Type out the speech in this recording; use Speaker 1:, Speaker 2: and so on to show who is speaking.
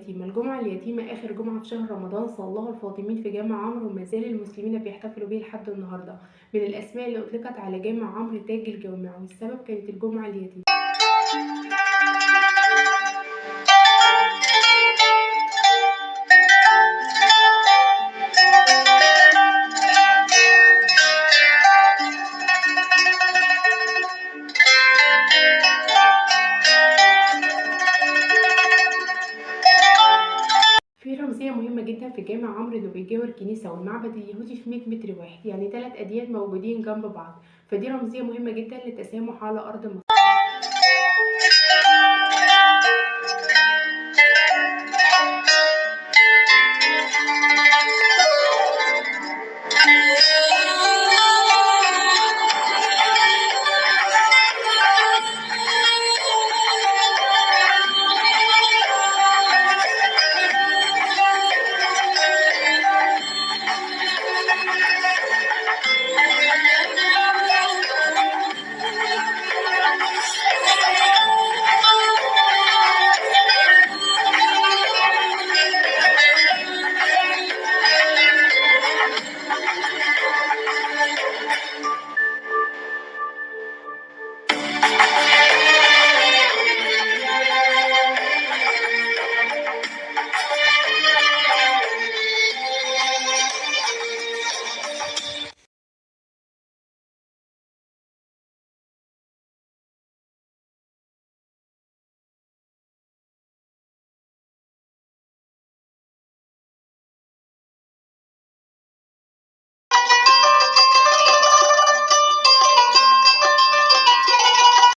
Speaker 1: اليتيمة. الجمعة اليتيمة آخر جمعة في شهر رمضان صلاها الفاطميين في جامع عمرو، وما زال المسلمين بيحتفلوا بيه لحد النهاردة. من الأسماء اللي أطلقت على جامع عمرو تاج الجامع، والسبب كانت الجمعة اليتيمة. في رمزية مهمة جدا في جامع عمرو، إنه بيجاور كنيسة والمعبد اليهودي في 100 متر واحد، يعني 3 أديان موجودين جنب بعض. فدي رمزية مهمة جدا للتسامح على أرض مصر.